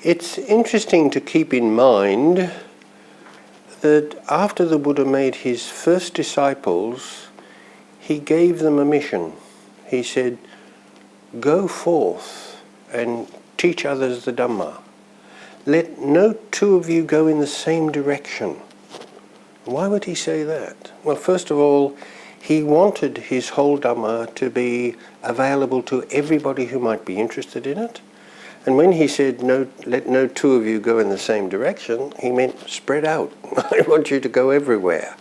It's interesting to keep in mind that after the Buddha made his first disciples, he gave them a mission. He said, "Go forth and teach others the Dhamma. Let no two of you go in the same direction." Why would he say that? Well, first of all, he wanted his whole Dhamma to be available to everybody who might be interested in it. And when he said, let no two of you go in the same direction, he meant spread out. I want you to go everywhere.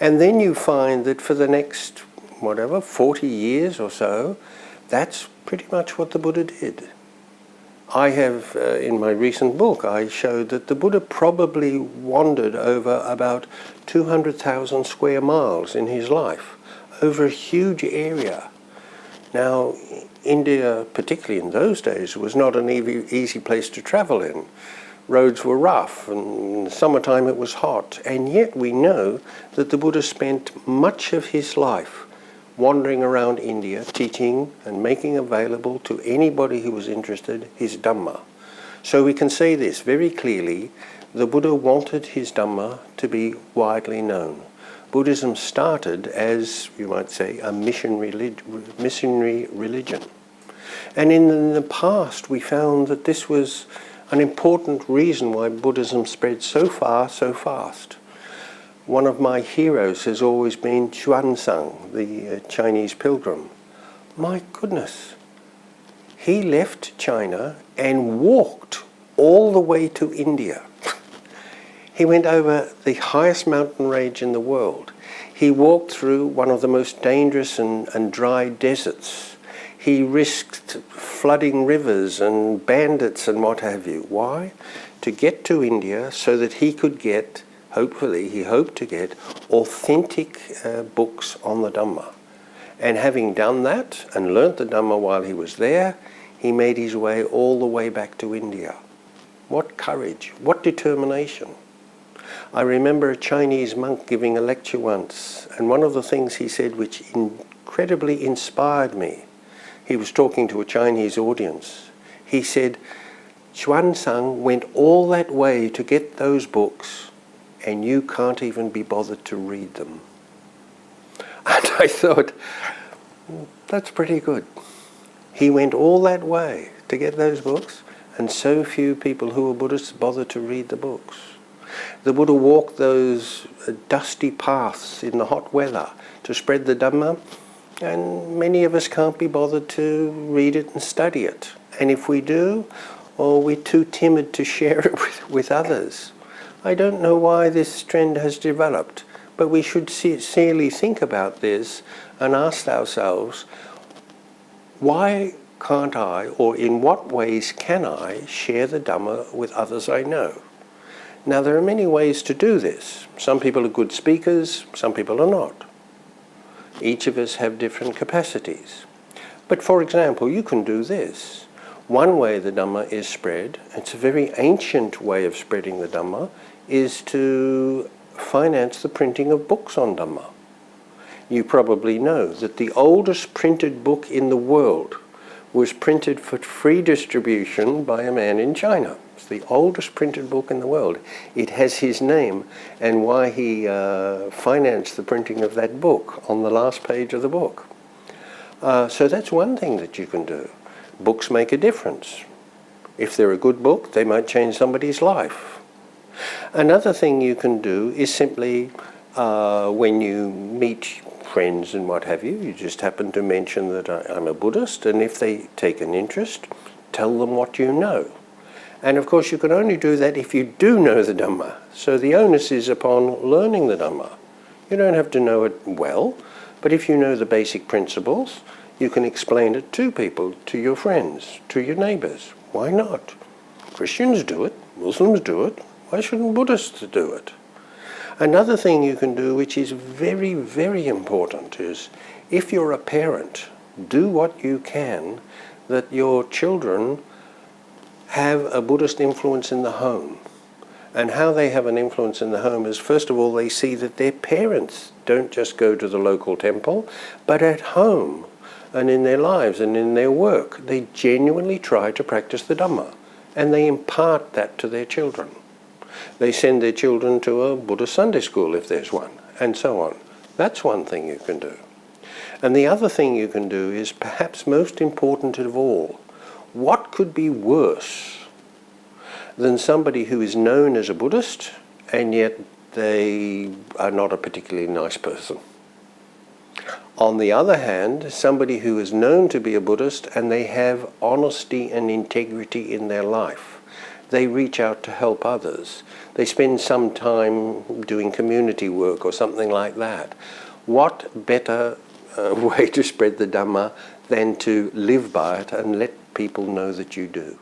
And then you find that for the next, 40 years or so, that's pretty much what the Buddha did. I have, in my recent book, I showed that the Buddha probably wandered over about 200,000 square miles in his life, over a huge area. Now, India, particularly in those days, was not an easy place to travel in. Roads were rough, and in the summertime it was hot, and yet we know that the Buddha spent much of his life wandering around India, teaching and making available to anybody who was interested his Dhamma. So we can say this very clearly: the Buddha wanted his Dhamma to be widely known. Buddhism started as, you might say, a missionary religion. And in the past we found that this was an important reason why Buddhism spread so far, so fast. One of my heroes has always been Xuanzang, the Chinese pilgrim. My goodness, he left China and walked all the way to India. He went over the highest mountain range in the world. He walked through one of the most dangerous and dry deserts. He risked flooding rivers and bandits and what have you. Why? To get to India so that he could get, hopefully, he hoped to get authentic books on the Dhamma. And having done that and learnt the Dhamma while he was there, he made his way all the way back to India. What courage, what determination. I remember a Chinese monk giving a lecture once, and one of the things he said which incredibly inspired me, he was talking to a Chinese audience. He said, "Xuanzang went all that way to get those books, and you can't even be bothered to read them." And I thought, that's pretty good. He went all that way to get those books, and so few people who were Buddhists bothered to read the books. The Buddha walked those dusty paths in the hot weather to spread the Dhamma, and many of us can't be bothered to read it and study it. And if we do, or we're too timid to share it with others. I don't know why this trend has developed, but we should sincerely think about this and ask ourselves, why can't I, or in what ways can I, share the Dhamma with others I know? Now, there are many ways to do this. Some people are good speakers, some people are not. Each of us have different capacities. But for example, you can do this. One way the Dhamma is spread, it's a very ancient way of spreading the Dhamma, is to finance the printing of books on Dhamma. You probably know that the oldest printed book in the world was printed for free distribution by a man in China. It's the oldest printed book in the world. It has his name and why he financed the printing of that book on the last page of the book. So that's one thing that you can do. Books make a difference. If they're a good book, they might change somebody's life. Another thing you can do is simply when you meet friends and what have you, you just happen to mention that I'm a Buddhist, and if they take an interest, tell them what you know. And of course you can only do that if you do know the Dhamma. So the onus is upon learning the Dhamma. You don't have to know it well, but if you know the basic principles, you can explain it to people, to your friends, to your neighbours. Why not? Christians do it, Muslims do it, why shouldn't Buddhists do it? Another thing you can do, which is very, very important, is if you're a parent, do what you can that your children have a Buddhist influence in the home. And how they have an influence in the home is, first of all, they see that their parents don't just go to the local temple, but at home and in their lives and in their work, they genuinely try to practice the Dhamma. and they impart that to their children. They send their children to a Buddhist Sunday school if there's one, and so on. That's one thing you can do. And the other thing you can do is perhaps most important of all. What could be worse than somebody who is known as a Buddhist and yet they are not a particularly nice person? On the other hand, somebody who is known to be a Buddhist and they have honesty and integrity in their life. They reach out to help others. They spend some time doing community work or something like that. What better way to spread the Dhamma than to live by it and let people know that you do?